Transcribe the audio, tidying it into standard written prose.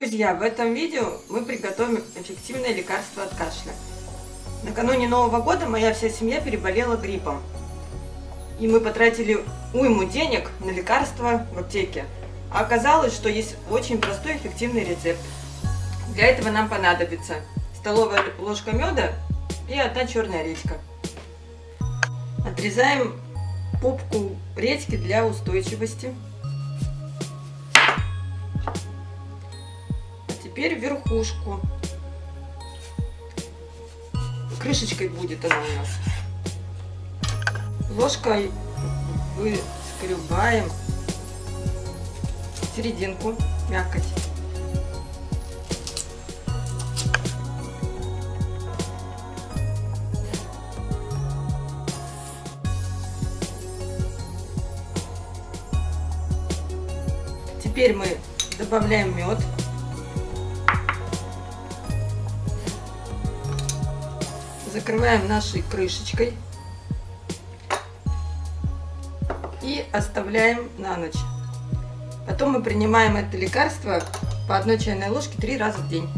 Друзья, в этом видео мы приготовим эффективное лекарство от кашля. Накануне Нового года моя вся семья переболела гриппом. И мы потратили уйму денег на лекарства в аптеке. А оказалось, что есть очень простой эффективный рецепт. Для этого нам понадобится столовая ложка меда и 1 черная редька. Отрезаем попку редьки для устойчивости. Теперь верхушку. Крышечкой будет она у нас. Ложкой выскребаем серединку, мякоть. Теперь мы добавляем мед. Закрываем нашей крышечкой и оставляем на ночь. Потом мы принимаем это лекарство по 1 чайной ложке 3 раза в день.